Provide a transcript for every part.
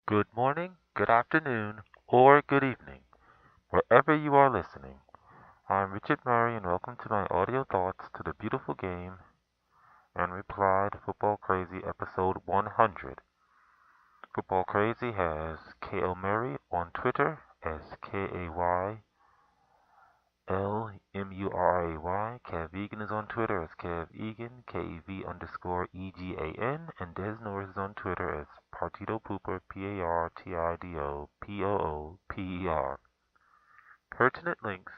Good morning, good afternoon, or good evening, wherever you are listening. I'm Richard Murray, and welcome to my audio thoughts to the beautiful game and reply to Football Crazy episode 100. Football Crazy has KL Murray on Twitter as KAYLMURRAY. Kev Egan is on Twitter as Kev Egan, KEV_EGAN, and Des Norris is on Twitter as Partido Pooper, PARTIDOPOOPER. Pertinent links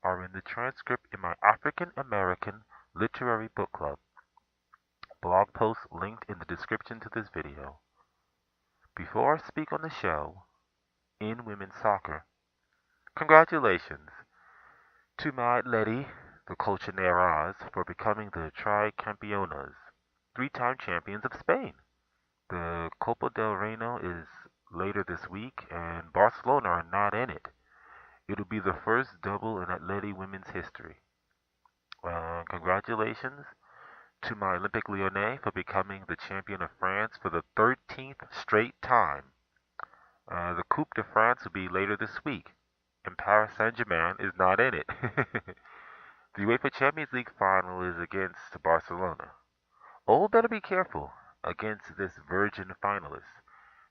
are in the transcript in my African American Literary Book Club blog post linked in the description to this video. Before I speak on the show, in women's soccer, congratulations to my lady, the Colchoneras, for becoming the Tricampeonas, three-time champions of Spain. The Copa del Reino is later this week, and Barcelona are not in it. It'll be the first double in Atleti women's history. Congratulations to my Olympic Lyonnais for becoming the champion of France for the 13th straight time. The Coupe de France will be later this week, and Paris Saint-Germain is not in it. The UEFA Champions League final is against Barcelona. Oh, better be careful against this virgin finalist.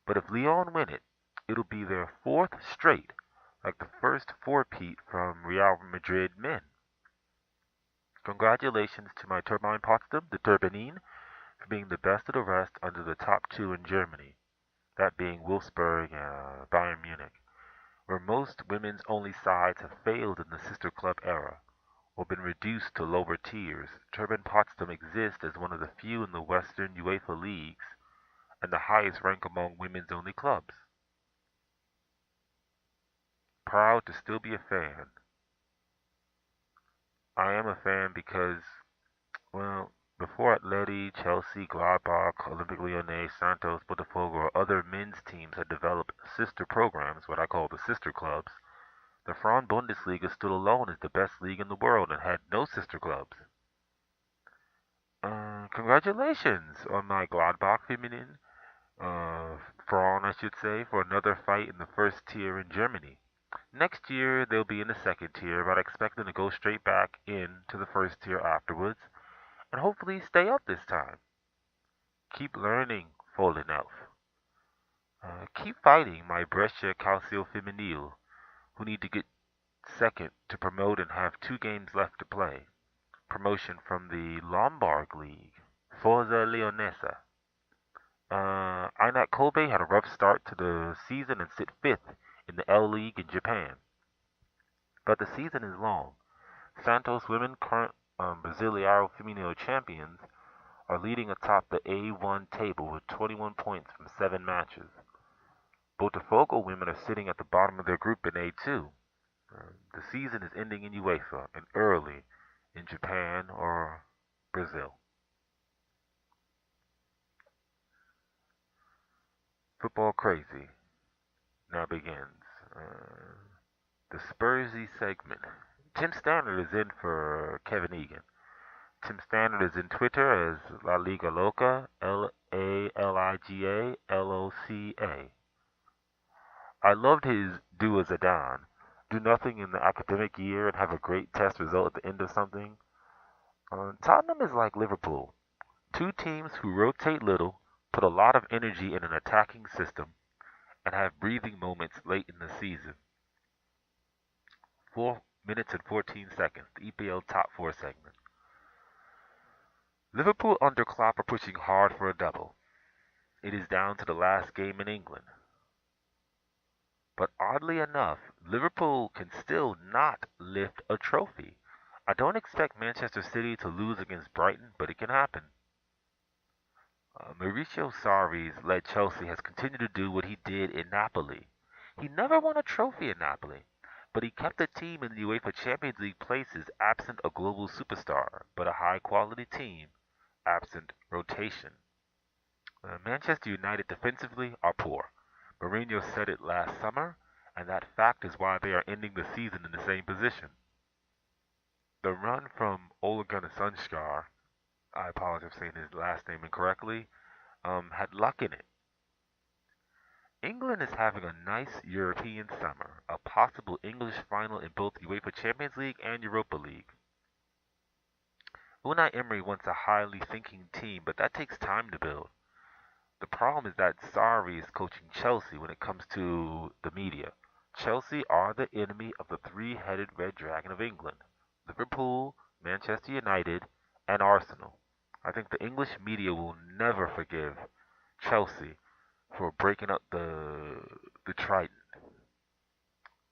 But if Lyon win it, it'll be their fourth straight, like the first four-peat from Real Madrid men. Congratulations to my Turbine Potsdam, the Turbinen, for being the best of the rest under the top two in Germany, that being Wolfsburg and Bayern Munich, where most women's only sides have failed in the sister club era or been reduced to lower tiers. Turbine Potsdam exists as one of the few in the Western UEFA leagues and the highest rank among women's only clubs. Proud to still be a fan. I am a fan because, well, before Atleti, Chelsea, Gladbach, Olympique Lyonnais, Santos, Botafogo, or other men's teams had developed sister programs, what I call the sister clubs, the Frauen Bundesliga stood alone as the best league in the world and had no sister clubs. Congratulations on my Gladbach Feminin, Frauen I should say, for another fight in the first tier in Germany. Next year they'll be in the second tier, but I expect them to go straight back into the first tier afterwards, and hopefully stay up this time. Keep learning, Fallen Elf. Keep fighting, my Brescia Calcio Femminile, who need to get second to promote and have 2 games left to play. Promotion from the Lombard League. Forza Leonessa. Einat Kobe had a rough start to the season and sit 5th in the L League in Japan. But the season is long. Santos women, current Brasileiro Feminino champions, are leading atop the A1 table with 21 points from 7 matches. Botafogo women are sitting at the bottom of their group in A2. The season is ending in UEFA and early in Japan or Brazil. Football Crazy now begins. The Spursy segment. Tim Standard is in for Kevin Egan. Tim Standard is in Twitter as La Liga Loca, LALIGA LOCA. I loved his do a Zidane. Do nothing in the academic year and have a great test result at the end of something. Tottenham is like Liverpool. Two teams who rotate little, put a lot of energy in an attacking system, and have breathing moments late in the season. 4 minutes and 14 seconds, the EPL Top 4 segment. Liverpool under Klopp are pushing hard for a double. It is down to the last game in England. But oddly enough, Liverpool can still not lift a trophy. I don't expect Manchester City to lose against Brighton, but it can happen. Mauricio Sarri's led Chelsea has continued to do what he did in Napoli. He never won a trophy in Napoli, but he kept the team in the UEFA Champions League places absent a global superstar, but a high-quality team absent rotation. Manchester United defensively are poor. Mourinho said it last summer, and that fact is why they are ending the season in the same position. The run from Ole Gunnar Solskjaer, I apologize for saying his last name incorrectly, had luck in it. England is having a nice European summer, a possible English final in both UEFA Champions League and Europa League. Unai Emery wants a highly thinking team, but that takes time to build. The problem is that Sarri is coaching Chelsea when it comes to the media. Chelsea are the enemy of the three-headed red dragon of England: Liverpool, Manchester United, and Arsenal. I think the English media will never forgive Chelsea for breaking up the Trident.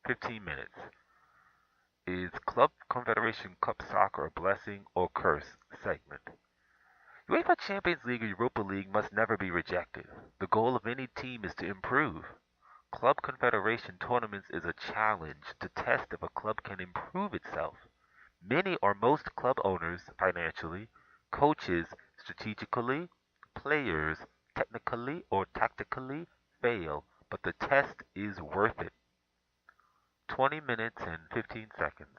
15 minutes. Is Club Confederation Cup Soccer a blessing or curse segment? UEFA Champions League or Europa League must never be rejected. The goal of any team is to improve. Club Confederation tournaments is a challenge to test if a club can improve itself. Many or most club owners financially, coaches strategically, players technically or tactically fail, but the test is worth it. 20 minutes and 15 seconds.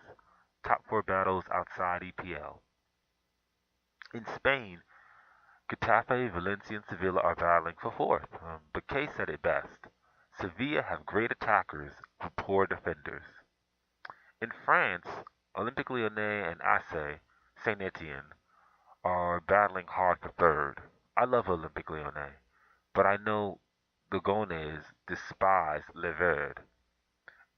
Top four battles outside EPL. In Spain, Getafe, Valencia, and Sevilla are battling for fourth. But Kay said it best. Sevilla have great attackers but poor defenders. In France, Olympique Lyonnais and AC Saint Etienne are battling hard for third. I love Olympique Lyonnais, but I know the Gonais despise Le Verde.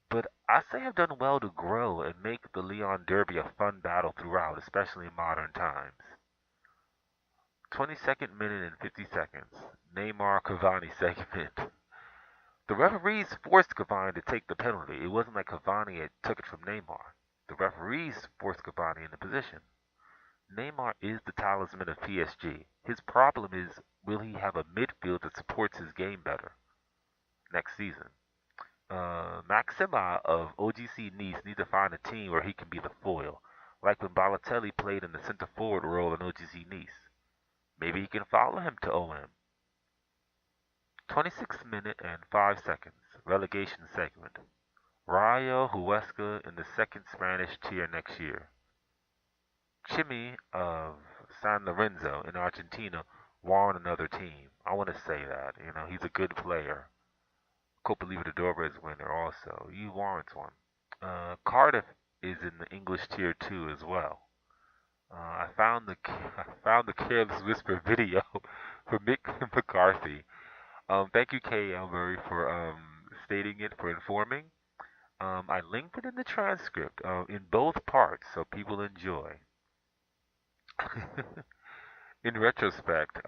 But AC have done well to grow and make the Lyon Derby a fun battle throughout, especially in modern times. 22nd minute and 50 seconds. Neymar Cavani segment. The referees forced Cavani to take the penalty. It wasn't like Cavani had took it from Neymar. The referees forced Cavani into position. Neymar is the talisman of PSG. His problem is, will he have a midfield that supports his game better next season? Maxima of OGC Nice needs to find a team where he can be the foil, like when Balotelli played in the center forward role in OGC Nice. Maybe he can follow him to OM. 26 minute and 5 seconds. Relegation segment. Rayo Huesca in the second Spanish tier next year. Chimi of San Lorenzo in Argentina warned another team. I want to say that. He's a good player. Copa Libertadores winner also. He warrants one. Cardiff is in the English tier 2 as well. I found the Careless Whisper video for Mick McCarthy. Thank you, Kay Elbury, for stating it, for informing. I linked it in the transcript in both parts so people enjoy. In retrospect,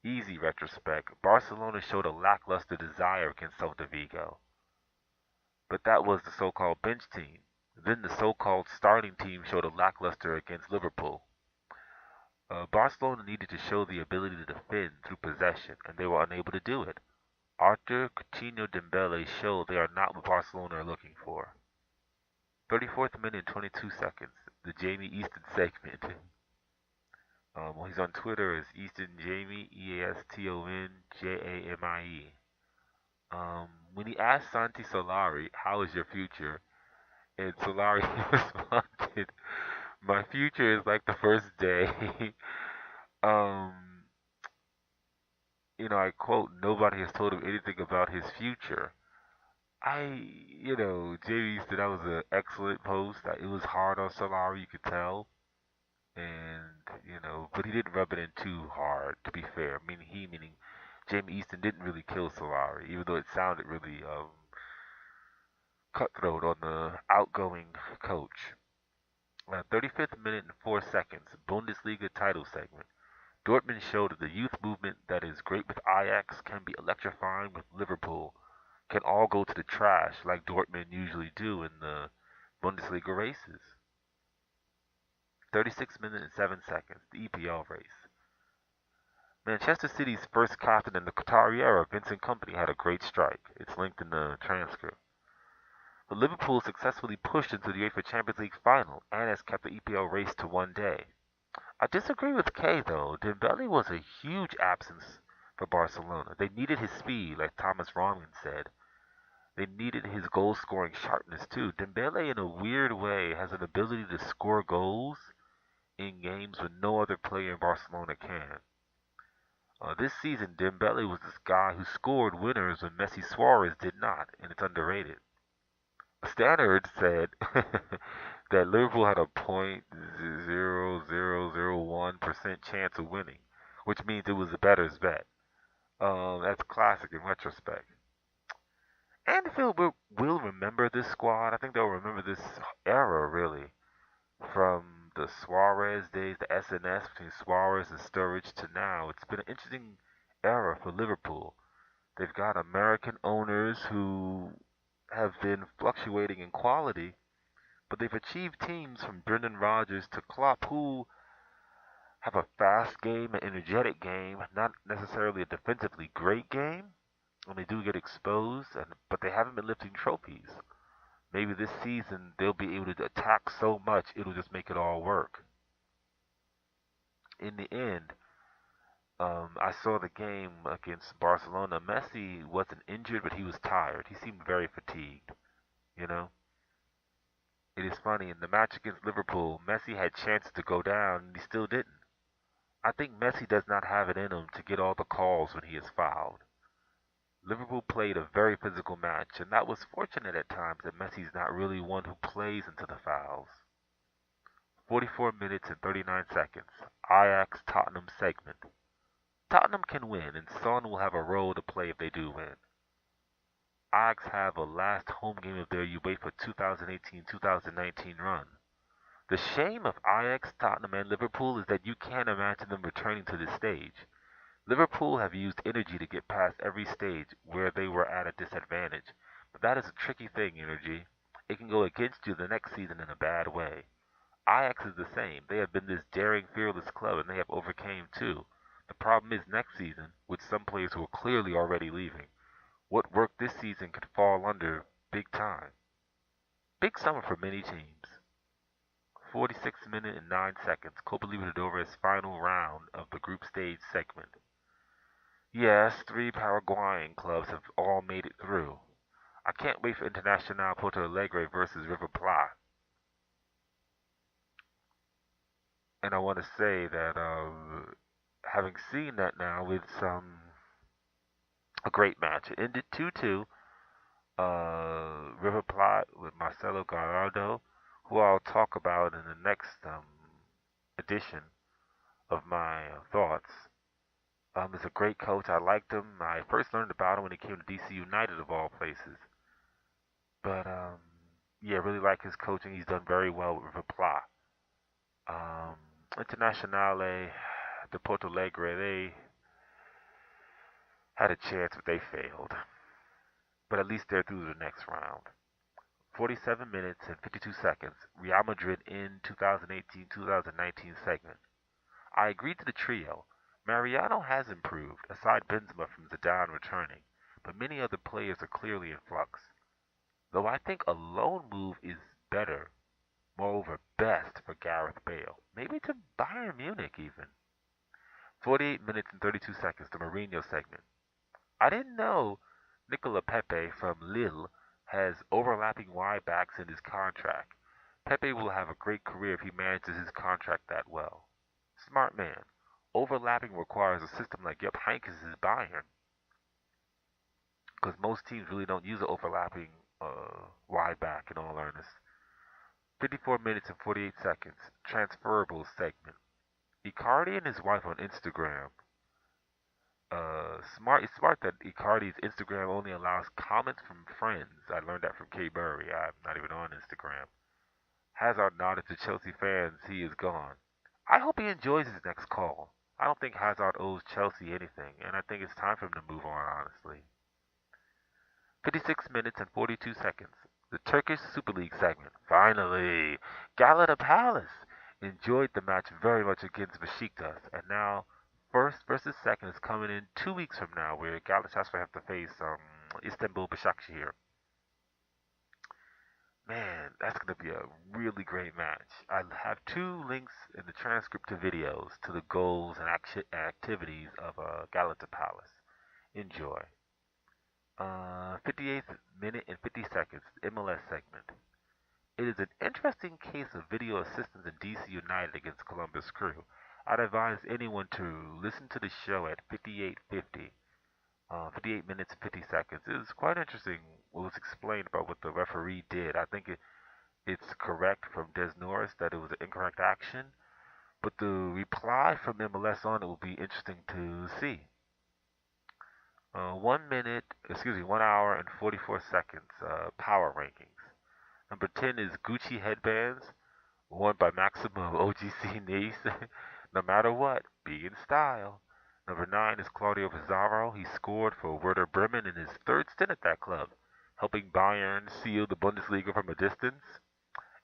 easy retrospect, Barcelona showed a lackluster desire against Celta Vigo. But that was the so-called bench team. Then the so-called starting team showed a lackluster against Liverpool. Barcelona needed to show the ability to defend through possession, and they were unable to do it. Arthur Coutinho Dembele showed they are not what Barcelona are looking for. 34th minute, 22 seconds. The Jamie Easton segment. He's on Twitter as Easton Jamie, EASTONJAMIE. When he asked Santi Solari, "How is your future?" and Solari responded, "My future is like the first day." um, I quote, "Nobody has told him anything about his future." Jamie said that was an excellent post. It was hard on Solari, you could tell. And, but he didn't rub it in too hard, to be fair. Meaning Jamie Easton didn't really kill Solari, even though it sounded really cutthroat on the outgoing coach. 35th minute and 4 seconds, Bundesliga title segment. Dortmund showed that the youth movement that is great with Ajax can be electrifying with Liverpool, can all go to the trash like Dortmund usually do in the Bundesliga races. 36 minutes and 7 seconds, the EPL race. Manchester City's first captain in the Qatari era, Vincent Kompany, had a great strike. It's linked in the transcript. But Liverpool successfully pushed into the UEFA Champions League final and has kept the EPL race to one day. I disagree with Kay though. Dembele was a huge absence for Barcelona. They needed his speed, like Thomas Rongen said. They needed his goal-scoring sharpness too. Dembele, in a weird way, has an ability to score goals in games when no other player in Barcelona can. This season, Dembele was this guy who scored winners when Messi Suarez did not, and it's underrated. Standard said that Liverpool had a 0.0001% chance of winning, which means it was the bettor's bet. That's classic in retrospect. Anfield will remember this squad. I think they'll remember this era, really, from the Suarez days, the SNS between Suarez and Sturridge to now. It's been an interesting era for Liverpool. They've got American owners who have been fluctuating in quality, but they've achieved teams from Brendan Rodgers to Klopp who have a fast game, an energetic game, not necessarily a defensively great game, when they do get exposed, but they haven't been lifting trophies. Maybe this season they'll be able to attack so much it'll just make it all work. In the end, I saw the game against Barcelona. Messi wasn't injured, but he was tired. He seemed very fatigued. You know, it is funny. In the match against Liverpool, Messi had chances to go down, and he still didn't. I think Messi does not have it in him to get all the calls when he is fouled. Liverpool played a very physical match, and that was fortunate at times that Messi's not really one who plays into the fouls. 44 minutes and 39 seconds. Ajax Tottenham segment. Tottenham can win, and Son will have a role to play if they do win. Ajax have a last home game of their UEFA 2018-2019 run. The shame of Ajax, Tottenham, and Liverpool is that you can't imagine them returning to this stage. Liverpool have used energy to get past every stage where they were at a disadvantage. But that is a tricky thing, energy. It can go against you the next season in a bad way. Ajax is the same. They have been this daring, fearless club, and they have overcame too. The problem is next season, with some players who are clearly already leaving. What worked this season could fall under big time. Big summer for many teams. 46 minutes and 9 seconds. Kobo Libertadores final round of the group stage segment. Yes, 3 Paraguayan clubs have all made it through. I can't wait for Internacional Porto Alegre versus River Plate. And I want to say that having seen that now, it's a great match. It ended 2-2. River Plate with Marcelo Gallardo, who I'll talk about in the next edition of my thoughts. Is a great coach. I liked him. I first learned about him when he came to DC United, of all places. But yeah, really like his coaching. He's done very well with River Plate. Internazionale de Porto Alegre, they had a chance, but they failed. But at least they're through to the next round. 47 minutes and 52 seconds. Real Madrid in 2018-2019 segment. I agreed to the trio. Mariano has improved, aside Benzema from Zidane returning, but many other players are clearly in flux. Though I think a loan move is better, moreover best for Gareth Bale. Maybe to Bayern Munich even. 48 minutes and 32 seconds, the Mourinho segment. I didn't know Nicola Pepe from Lille has overlapping wide backs in his contract. Pepe will have a great career if he manages his contract that well. Smart man. Overlapping requires a system like Jupp Heynckes' Bayern, because most teams really don't use an overlapping wide back in all earnest. 54 minutes and 48 seconds. Transferable segment. Icardi and his wife on Instagram. It's smart that Icardi's Instagram only allows comments from friends. I learned that from Kay Burry. I'm not even on Instagram. Hazard nodded to Chelsea fans he is gone. I hope he enjoys his next call. I don't think Hazard owes Chelsea anything, and I think it's time for him to move on, honestly. 56 minutes and 42 seconds. The Turkish Super League segment. Finally! Galata Palace enjoyed the match very much against Besiktas, and now first versus second is coming in 2 weeks from now, where Galatasaray have to face Istanbul Başakşehir. Man, that's going to be a really great match. I have 2 links in the transcript to videos to the goals and activities of Galata Palace. Enjoy. 58th minute and 50 seconds, MLS segment. It is an interesting case of video assistance in DC United against Columbus Crew. I'd advise anyone to listen to the show at 58:50, 58 minutes and 50 seconds. It was quite interesting what was explained about what the referee did. I think it's correct from Des Norris that it was an incorrect action, but the reply from MLS on it will be interesting to see. 1 hour and 44 seconds, power rankings. Number 10 is Gucci headbands, worn by Maximum OGC Nice. No matter what, be in style. Number 9 is Claudio Pizarro. He scored for Werder Bremen in his third stint at that club, helping Bayern seal the Bundesliga from a distance.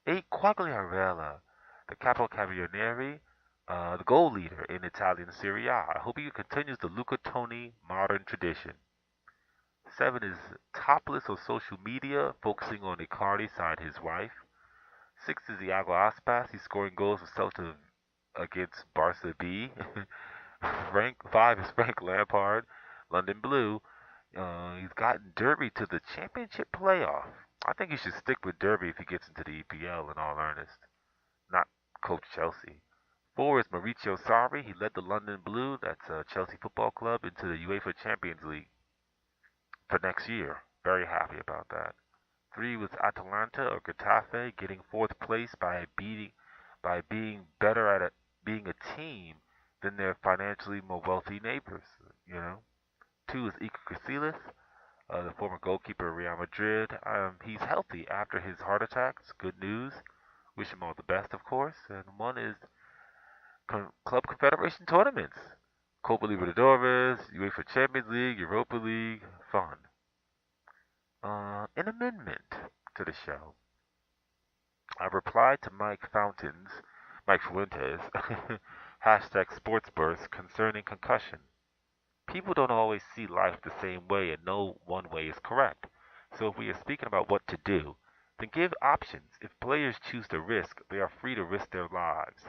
8, Quagliarella, the Capocannoniere, the goal leader in Italian Serie A. I hope he continues the Luca Toni modern tradition. 7 is topless on social media, focusing on Icardi side his wife. 6 is Iago Aspas. He's scoring goals for Celta against Barca B. 5 is Frank Lampard, London Blue. He's gotten Derby to the championship playoff. I think he should stick with Derby if he gets into the EPL in all earnest, not coach Chelsea. 4 is Mauricio Sarri. He led the London Blue, that's Chelsea Football Club, into the UEFA Champions League for next year. Very happy about that. 3 was Atalanta or Getafe, getting fourth place by being better at being a team than their financially more wealthy neighbors. You know. 2 is Iker Casillas, the former goalkeeper of Real Madrid. He's healthy after his heart attacks. Good news. Wish him all the best, of course. And 1 is Club Confederation tournaments. Copa Libertadores, UEFA Champions League, Europa League. Fun. An amendment to the show. I replied to Mike Fuentes, hashtag sportsburst concerning concussion. People don't always see life the same way and no one way is correct. So if we are speaking about what to do, then give options. If players choose to risk, they are free to risk their lives.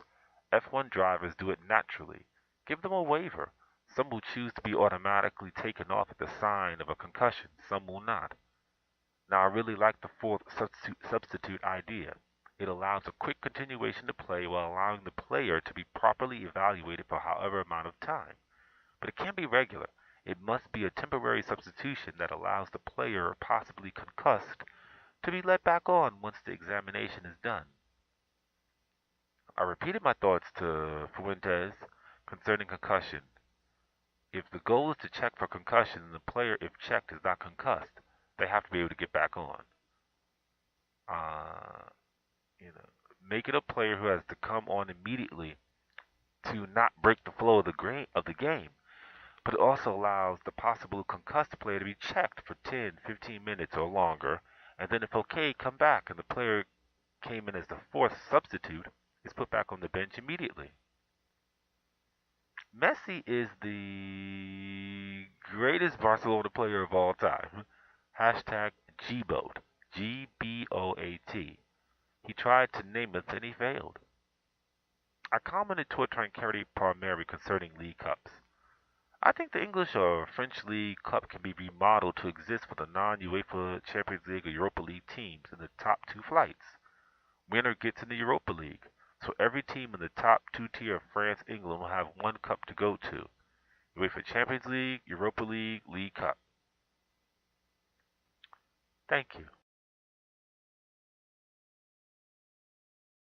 F1 drivers do it naturally. Give them a waiver. Some will choose to be automatically taken off at the sign of a concussion, some will not. Now I really like the fourth substitute idea. It allows a quick continuation to play while allowing the player to be properly evaluated for however amount of time. But it can't be regular. It must be a temporary substitution that allows the player, possibly concussed, to be let back on once the examination is done. I repeated my thoughts to Fuentes concerning concussion. If the goal is to check for concussion and the player, if checked, is not concussed, they have to be able to get back on. Uh, Make it a player who has to come on immediately to not break the flow of the game. But it also allows the possible concussed player to be checked for 10, 15 minutes or longer, and then if okay, come back, and the player came in as the fourth substitute is put back on the bench immediately. Messi is the greatest Barcelona player of all time. Hashtag Gboat. Gboat. He tried to name us and he failed. I commented to a Transcript primary concerning League Cups. I think the English or French League Cup can be remodeled to exist for the non-UEFA Champions League or Europa League teams in the top 2 flights. Winner gets in the Europa League, so every team in the top 2 tier of France, England will have 1 cup to go to. UEFA Champions League, Europa League, League Cup. Thank you.